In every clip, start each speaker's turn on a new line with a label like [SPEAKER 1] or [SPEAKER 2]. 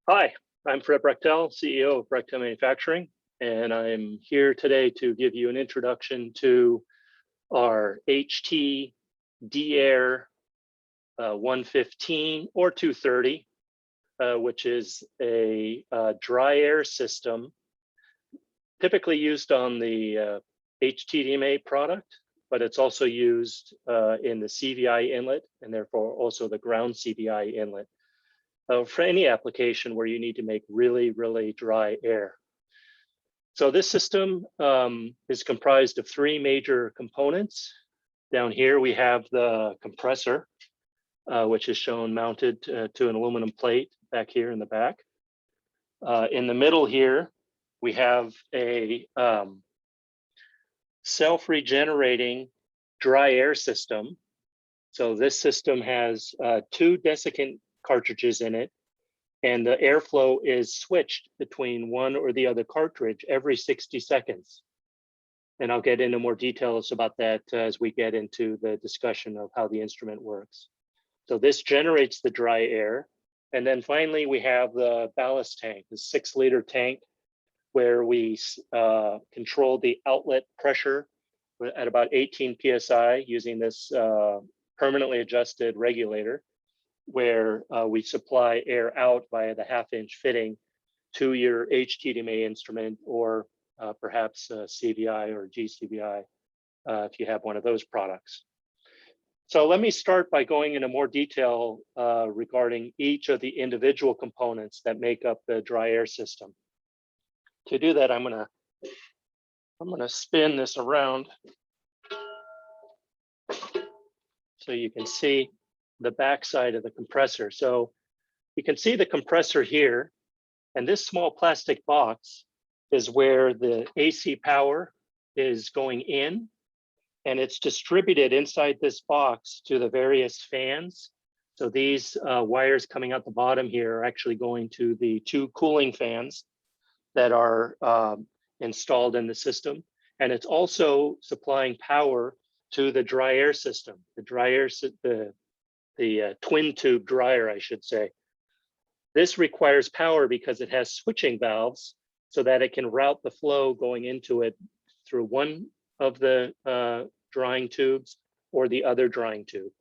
[SPEAKER 1] Hi, I'm Fred Brechtel, CEO of Brechtel Manufacturing, and I'm here today to give you an introduction to our HT-DAIR115 or 230, which is a dry air system typically used on the HTDMA product, but it's also used in the CVI inlet and therefore also the ground CVI inlet. For any application where you need to make really, really dry air. So this system is comprised of three major components. Down here, we have the compressor, which is shown mounted to an aluminum plate back here in the back. In the middle here, we have a self-regenerating dry air system. So this system has two desiccant cartridges in it, and the airflow is switched between one or the other cartridge every 60 seconds. And I'll get into more details about that as we get into the discussion of how the instrument works. So this generates the dry air. And then finally, we have the ballast tank, the 6-liter tank, where we control the outlet pressure at about 18 PSI using this permanently adjusted regulator, where we supply air out via the 1/2-inch fitting to your HTDMA instrument, or perhaps CVI or GCVI if you have one of those products. So let me start by going into more detail regarding each of the individual components that make up the dry air system. To do that, I'm gonna spin this around so you can see the backside of the compressor. So you can see the compressor here, and this small plastic box is where the AC power is going in, and it's distributed inside this box to the various fans. So these wires coming out the bottom here are actually going to the two cooling fans that are installed in the system. And it's also supplying power to the dry air system, the twin tube dryer, I should say. This requires power because it has switching valves so that it can route the flow going into it through one of the drying tubes or the other drying tube.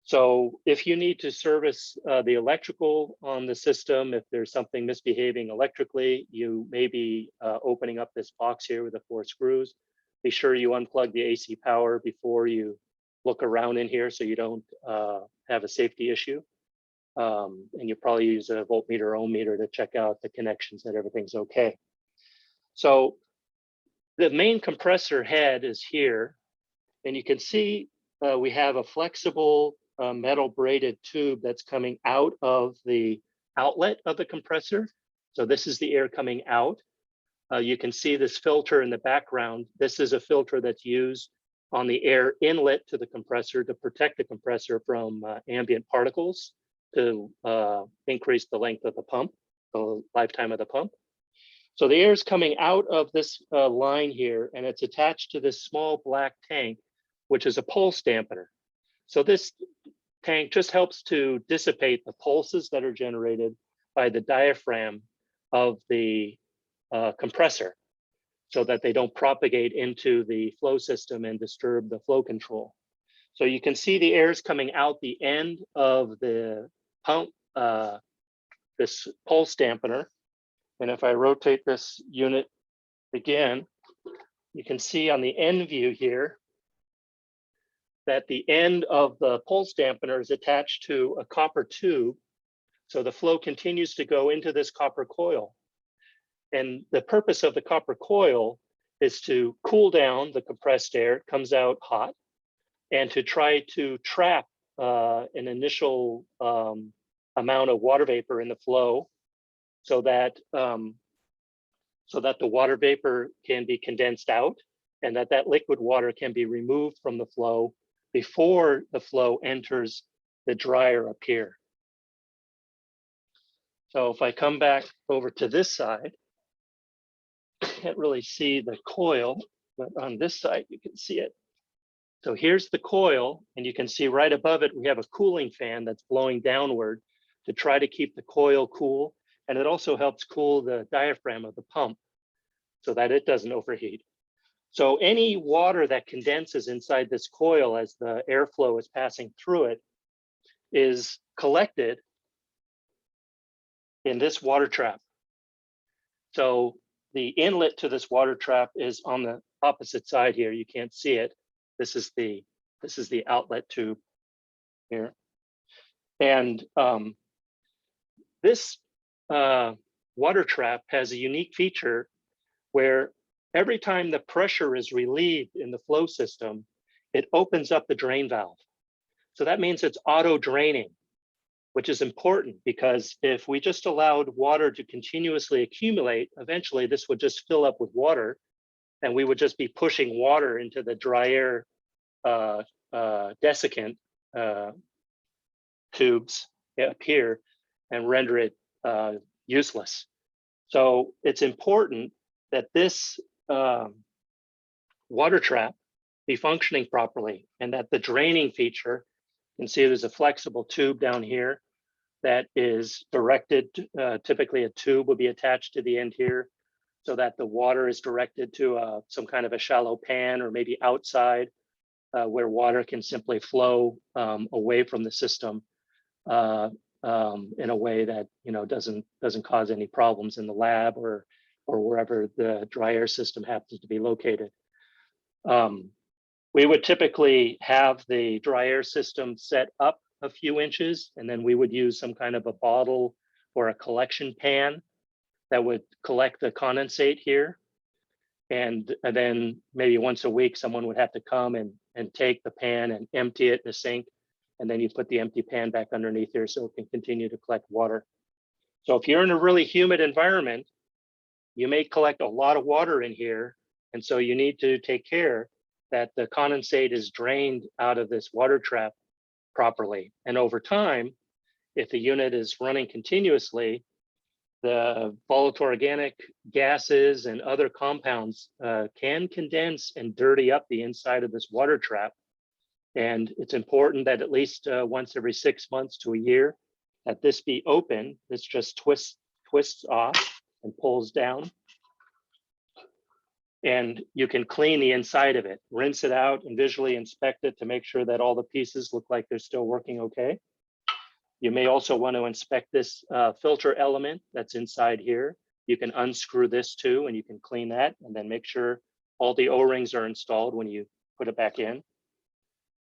[SPEAKER 1] So if you need to service the electrical on the system, if there's something misbehaving electrically, you may be opening up this box here with the 4 screws. Be sure you unplug the AC power before you look around in here so you don't have a safety issue. And you probably use a voltmeter or ohm meter to check out the connections that everything's okay. So the main compressor head is here, and you can see we have a flexible metal braided tube that's coming out of the outlet of the compressor. So this is the air coming out. You can see this filter in the background. This is a filter that's used on the air inlet to the compressor to protect the compressor from ambient particles to increase the length of the pump, the lifetime of the pump. So the air is coming out of this line here, and it's attached to this small black tank, which is a pulse dampener. So this tank just helps to dissipate the pulses that are generated by the diaphragm of the compressor, so that they don't propagate into the flow system and disturb the flow control. So you can see the air is coming out the end of the pump, this pulse dampener. And if I rotate this unit again, you can see on the end view here that the end of the pulse dampener is attached to a copper tube. So the flow continues to go into this copper coil. And the purpose of the copper coil is to cool down the compressed air, it comes out hot, and to try to trap an initial amount of water vapor in the flow so that the water vapor can be condensed out and that liquid water can be removed from the flow before the flow enters the dryer up here. So if I come back over to this side, can't really see the coil, but on this side you can see it. So here's the coil, and you can see right above it we have a cooling fan that's blowing downward to try to keep the coil cool. And it also helps cool the diaphragm of the pump so that it doesn't overheat. So any water that condenses inside this coil as the airflow is passing through it is collected in this water trap. So the inlet to this water trap is on the opposite side here. You can't see it. This is the outlet tube here. And this water trap has a unique feature where every time the pressure is relieved in the flow system, it opens up the drain valve. So that means it's auto draining, which is important because if we just allowed water to continuously accumulate, eventually this would just fill up with water and we would just be pushing water into the dry air desiccant tubes up here and render it useless. So it's important that this water trap be functioning properly and that the draining feature, you can see there's a flexible tube down here that is directed, typically a tube will be attached to the end here so that the water is directed to some kind of a shallow pan or maybe outside where water can simply flow away from the system in a way that doesn't cause any problems in the lab or wherever the dry air system happens to be located. We would typically have the dry air system set up a few inches, and then we would use some kind of a bottle or a collection pan that would collect the condensate here. And then maybe once a week, someone would have to come and take the pan and empty it in the sink. And then you put the empty pan back underneath here so it can continue to collect water. So if you're in a really humid environment, you may collect a lot of water in here. And so you need to take care that the condensate is drained out of this water trap properly. And over time, if the unit is running continuously, the volatile organic gases and other compounds can condense and dirty up the inside of this water trap. And it's important that at least once every 6 months to a year, that this be open. This just twists off and pulls down. And you can clean the inside of it, rinse it out and visually inspect it to make sure that all the pieces look like they're still working okay. You may also want to inspect this filter element that's inside here. You can unscrew this too, and you can clean that and then make sure all the O-rings are installed when you put it back in.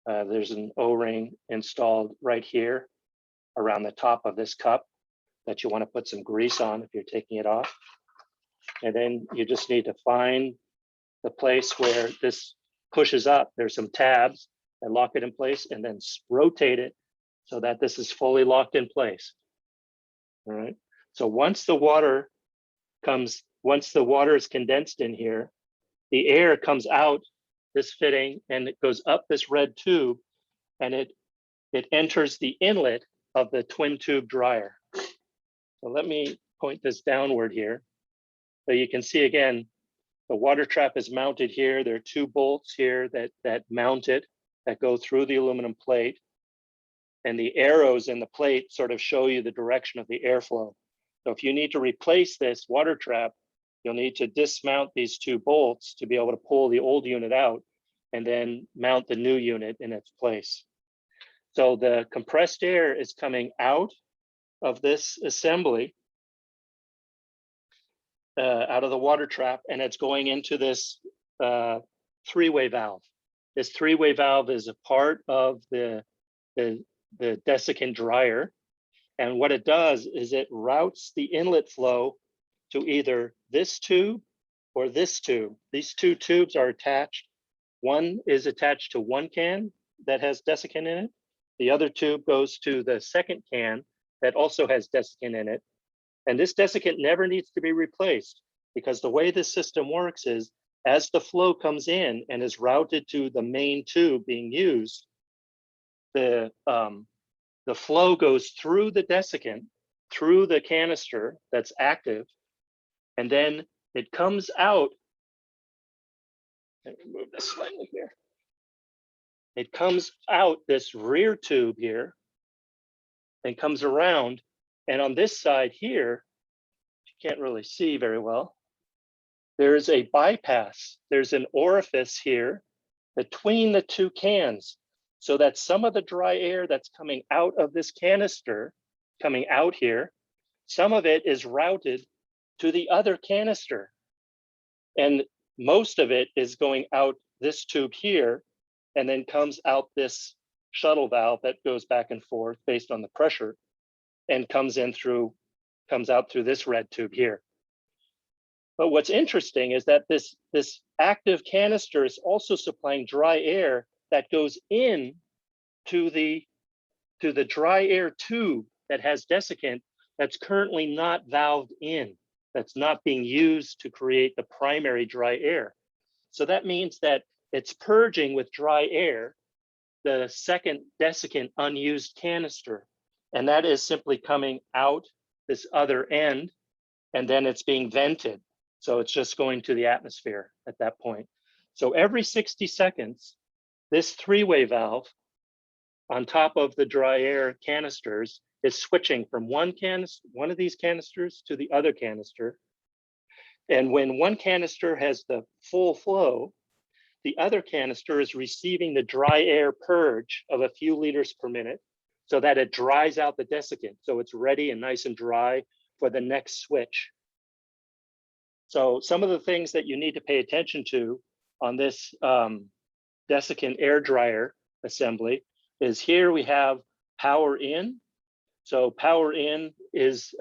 [SPEAKER 1] There's an O-ring installed right here around the top of this cup that you want to put some grease on if you're taking it off. And then you just need to find the place where this pushes up. There's some tabs that lock it in place, and then rotate it so that this is fully locked in place. All right. So once the water is condensed in here, the air comes out this fitting and it goes up this red tube, and it enters the inlet of the twin tube dryer. So let me point this downward here. So you can see again, the water trap is mounted here. There are 2 bolts here that mount it, that go through the aluminum plate. And the arrows in the plate sort of show you the direction of the airflow. So if you need to replace this water trap, you'll need to dismount these 2 bolts to be able to pull the old unit out and then mount the new unit in its place. So the compressed air is coming out of this assembly, out of the water trap, and it's going into this 3-way valve. This 3-way valve is a part of the desiccant dryer. And what it does is it routes the inlet flow to either this tube or this tube. These 2 tubes are attached. One is attached to one can that has desiccant in it. The other tube goes to the second can that also has desiccant in it. And this desiccant never needs to be replaced because the way this system works is as the flow comes in and is routed to the main tube being used, the flow goes through the desiccant, through the canister that's active, and then it comes out. Let me move this slightly here. It comes out this rear tube here, and comes around. And on this side here, you can't really see very well, there's a bypass. There's an orifice here between the two cans, so that some of the dry air that's coming out of this canister, coming out here, some of it is routed to the other canister. And most of it is going out this tube here, and then comes out this shuttle valve that goes back and forth based on the pressure, and comes out through this red tube here. But what's interesting is that this active canister is also supplying dry air that goes in to the dry air tube that has desiccant that's currently not valved in, that's not being used to create the primary dry air. So that means that it's purging with dry air the second desiccant unused canister, and that is simply coming out this other end, and then it's being vented. So it's just going to the atmosphere at that point. So every 60 seconds, this three-way valve on top of the dry air canisters is switching from one of these canisters to the other canister. And when one canister has the full flow, the other canister is receiving the dry air purge of a few liters per minute so that it dries out the desiccant. So it's ready and nice and dry for the next switch. So some of the things that you need to pay attention to on this desiccant air dryer assembly is here we have power in. So power in is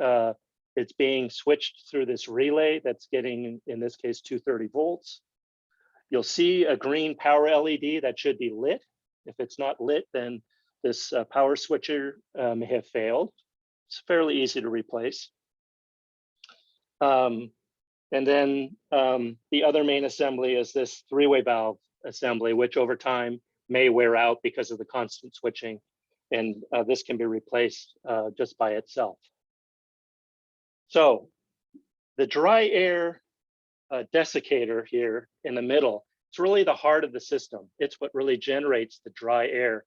[SPEAKER 1] it's being switched through this relay that's getting, in this case, 230 volts. You'll see a green power LED that should be lit. If it's not lit, then this power switcher may have failed. It's fairly easy to replace. And then the other main assembly is this three-way valve assembly, which over time may wear out because of the constant switching. And this can be replaced just by itself. So the dry air desiccator here in the middle, it's really the heart of the system. It's what really generates the dry air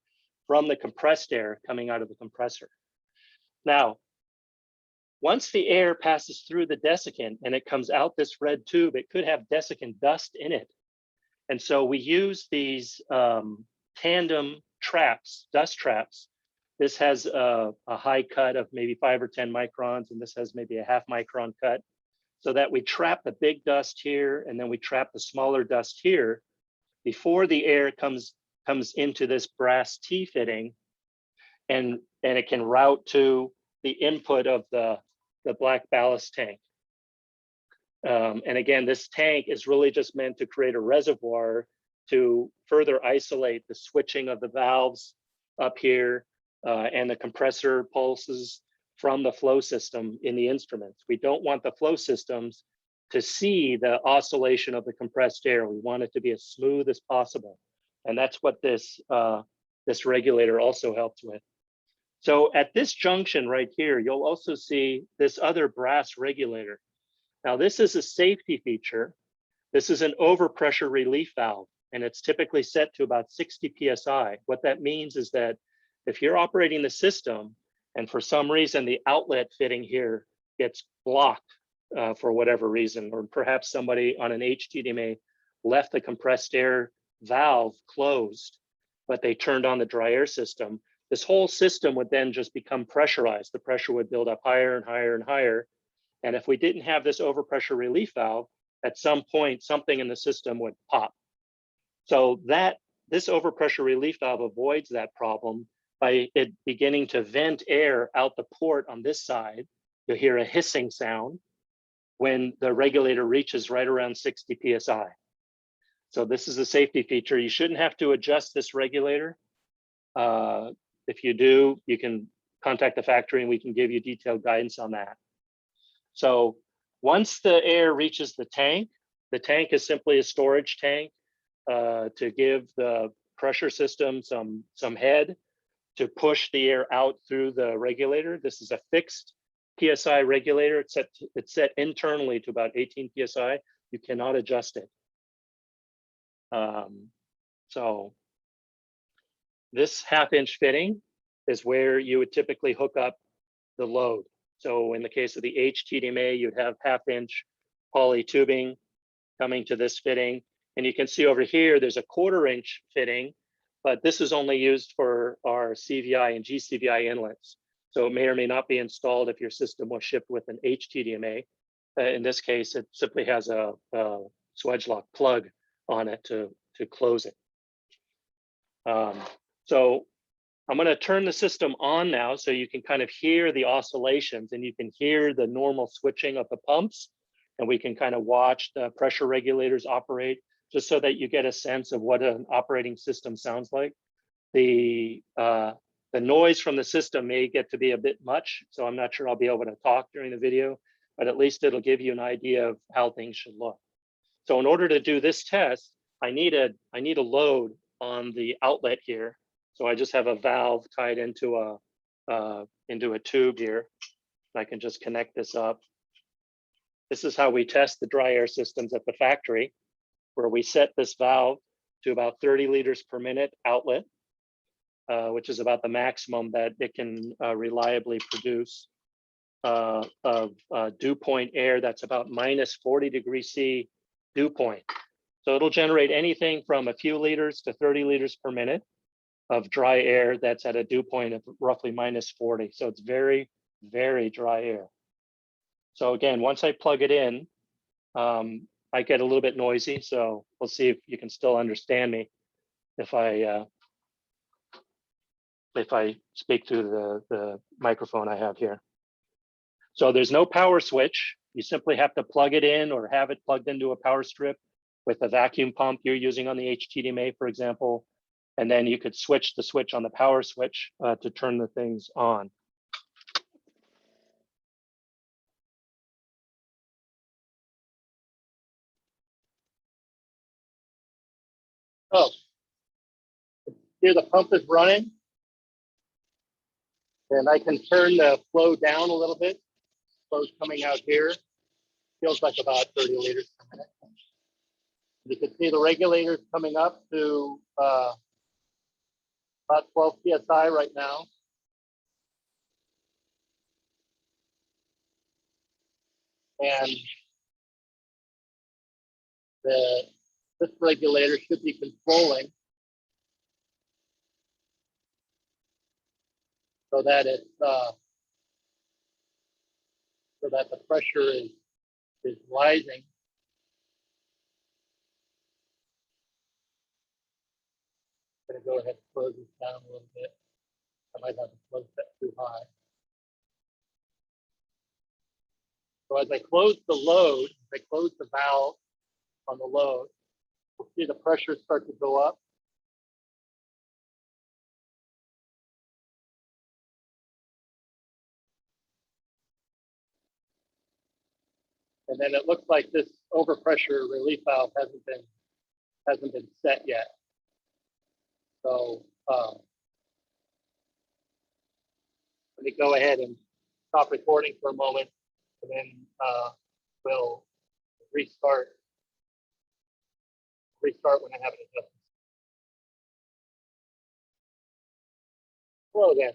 [SPEAKER 1] from the compressed air coming out of the compressor. Now, once the air passes through the desiccant and it comes out this red tube, it could have desiccant dust in it. And so we use these tandem traps, dust traps. This has a high cut of maybe 5 or 10 microns, and this has maybe a half micron cut, so that we trap the big dust here, and then we trap the smaller dust here before the air comes into this brass T fitting, and it can route to the input of the black ballast tank. And again, this tank is really just meant to create a reservoir to further isolate the switching of the valves up here and the compressor pulses from the flow system in the instruments. We don't want the flow systems to see the oscillation of the compressed air. We want it to be as smooth as possible. And that's what this regulator also helps with. So at this junction right here, you'll also see this other brass regulator. Now this is a safety feature. This is an overpressure relief valve, and it's typically set to about 60 PSI. What that means is that if you're operating the system and for some reason the outlet fitting here gets blocked for whatever reason, or perhaps somebody on an HTDMA left the compressed air valve closed, but they turned on the dry air system, this whole system would then just become pressurized. The pressure would build up higher and higher and higher. And if we didn't have this overpressure relief valve, at some point, something in the system would pop. So this overpressure relief valve avoids that problem by it beginning to vent air out the port on this side. You'll hear a hissing sound when the regulator reaches right around 60 PSI. So this is a safety feature. You shouldn't have to adjust this regulator. If you do, you can contact the factory and we can give you detailed guidance on that. So once the air reaches the tank is simply a storage tank to give the pressure system some head to push the air out through the regulator. This is a fixed PSI regulator. It's set internally to about 18 PSI. You cannot adjust it. So this half-inch fitting is where you would typically hook up the load. So in the case of the HTDMA, you'd have 1/2-inch poly tubing coming to this fitting. And you can see over here, there's a 1/4-inch fitting, but this is only used for our CVI and GCVI inlets. So it may or may not be installed if your system was shipped with an HTDMA. In this case, it simply has a swedge lock plug on it to close it. So I'm going to turn the system on now so you can kind of hear the oscillations and you can hear the normal switching of the pumps, and we can kind of watch the pressure regulators operate just so that you get a sense of what an operating system sounds like. The noise from the system may get to be a bit much, so I'm not sure I'll be able to talk during the video, but at least it'll give you an idea of how things should look. So in order to do this test, I need a load on the outlet here. So I just have a valve tied into a tube here. I can just connect this up. This is how we test the dry air systems at the factory, where we set this valve to about 30 liters per minute outlet, which is about the maximum that it can reliably produce of dew point air that's about minus 40 degrees C dew point. So it'll generate anything from a few liters to 30 liters per minute of dry air that's at a dew point of roughly minus 40. So it's very, very dry air. So again, once I plug it in, I get a little bit noisy. So we'll see if you can still understand me if I speak through the microphone I have here. So there's no power switch. You simply have to plug it in or have it plugged into a power strip with a vacuum pump you're using on the HTDMA, for example. And then you could switch the switch on the power switch to turn the things on. Oh, here the pump is running. And I can turn the flow down a little bit. Flow's coming out here. Feels like about 30 liters per minute. You can see the regulators coming up to about 12 PSI right now. And this regulator should be controlling so that it's so that the pressure is rising. I'm going to go ahead and close this down a little bit. I might have the flow set too high. So as I close the load, I close the valve on the load, we'll see the pressure start to go up. And then it looks like this overpressure relief valve hasn't been set yet. So let me go ahead and stop recording for a moment, and then we'll restart when I have an adjustment. Hello again.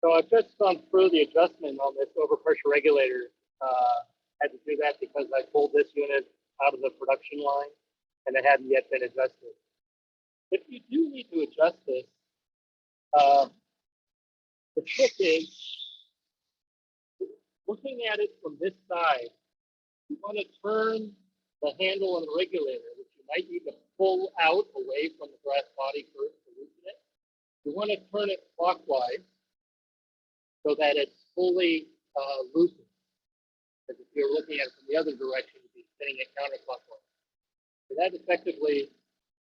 [SPEAKER 1] So I've just gone through the adjustment on this overpressure regulator. Had to do that because I pulled this unit out of the production line and it hadn't yet been adjusted. If you do need to adjust this, the trick is looking at it from this side. You want to turn the handle on the regulator, which you might need to pull out away from the brass body first to loosen it. You want to turn it clockwise so that it's fully loosened. Because if you're looking at it from the other direction, you'd be spinning it counterclockwise. So that effectively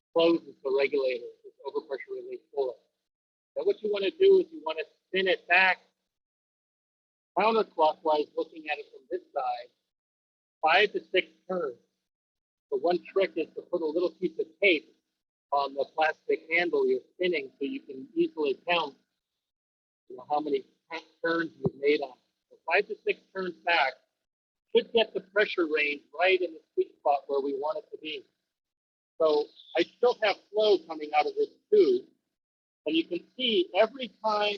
[SPEAKER 1] closes the regulator, this overpressure relief puller. Now what you want to do is you want to spin it back counterclockwise, looking at it from this side, 5 to 6 turns. So one trick is to put a little piece of tape on the plastic handle you're spinning so you can easily count how many turns you've made on it. So 5 to 6 turns back should get the pressure range right in the sweet spot where we want it to be. So I still have flow coming out of this tube, And you can see every time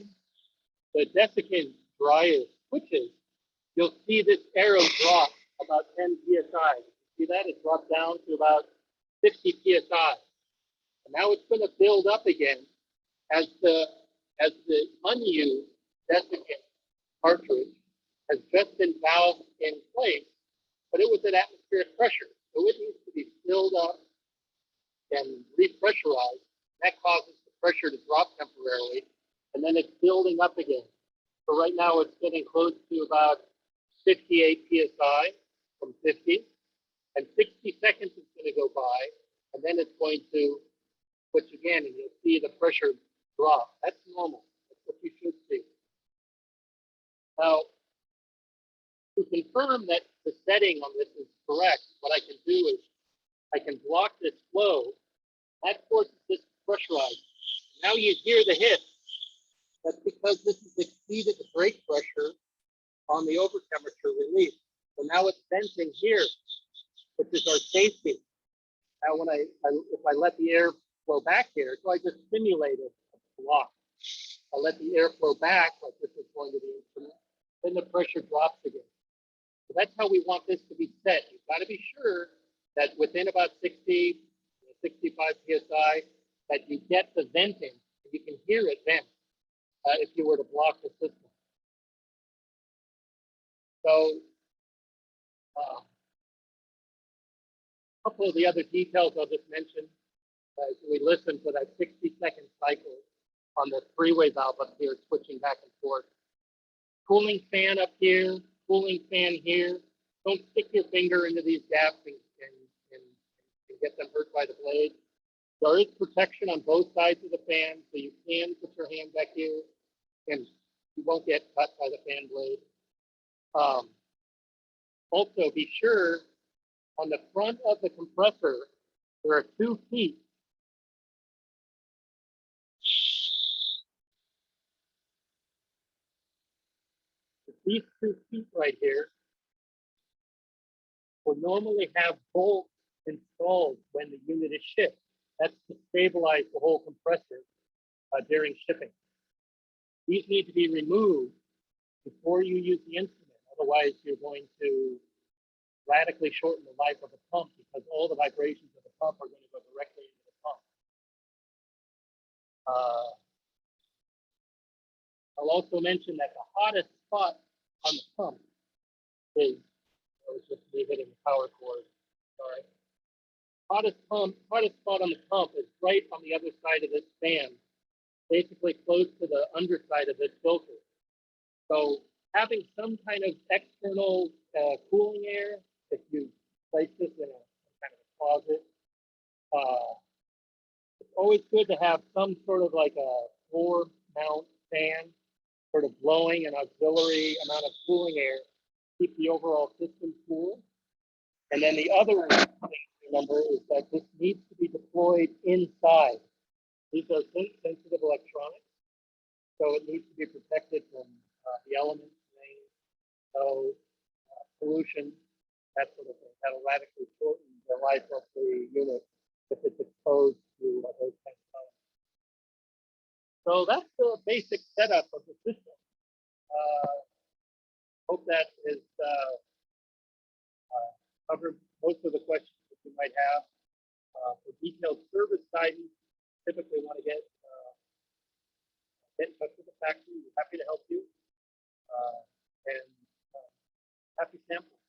[SPEAKER 1] the desiccant dryer switches, you'll see this arrow drop about 10 psi. See that? It dropped down to about 50 psi. And now it's going to build up again as the unused desiccant cartridge has just been valved in place, but it was at atmospheric pressure. So it needs to be filled up and repressurized. That causes the pressure to drop temporarily, and then it's building up again. So right now it's getting close to about 58 psi from 50, and 60 seconds is going to go by, and then it's going to switch again, and you'll see the pressure drop. That's normal. That's what you should see. Now, to confirm that the setting on this is correct, what I can do is I can block this flow. That forces this to pressurize. Now you hear the hit. That's because this has exceeded the brake pressure on the over temperature release. So now it's venting here, which is our safety. Now when if I let the air flow back here, so I just simulated a block. I let the air flow back like this is going to the instrument, then the pressure drops again. So that's how we want this to be set. You've got to be sure that within about 60, 65 psi, that you get the venting. You can hear it vent if you were to block the system. So a couple of the other details I'll just mention. As we listen to that 60-second cycle on the three-way valve up here, switching back and forth. Cooling fan up here, cooling fan here. Don't stick your finger into these gaps and get them hurt by the blade. There is protection on both sides of the fan, so you can put your hand back here and you won't get cut by the fan blade. Also, be sure on the front of the compressor, there are 2 feet. These 2 feet right here will normally have bolts installed when the unit is shipped. That's to stabilize the whole compressor during shipping. These need to be removed before you use the instrument. Otherwise, you're going to radically shorten the life of the pump because all the vibrations of the pump are going to go directly into the pump. I'll also mention that the hottest spot on the pump is, it's just me hitting the power cord, sorry. Hottest spot on the pump is right on the other side of this fan, basically close to the underside of this filter. So having some kind of external cooling air, if you place this in a kind of a closet, it's always good to have some sort of like a floor mount fan, sort of blowing an auxiliary amount of cooling air, keep the overall system cool. And then the other thing to remember is that this needs to be deployed inside. These are sensitive electronics, so it needs to be protected from the elements, rain, snow, pollution, that sort of thing. That'll radically shorten the life of the unit if it's exposed to those kinds of elements. So that's the basic setup of the system. Hope that has covered most of the questions that you might have. For detailed service guidance, typically want to get in touch with the factory. We're happy to help you. And happy sampling.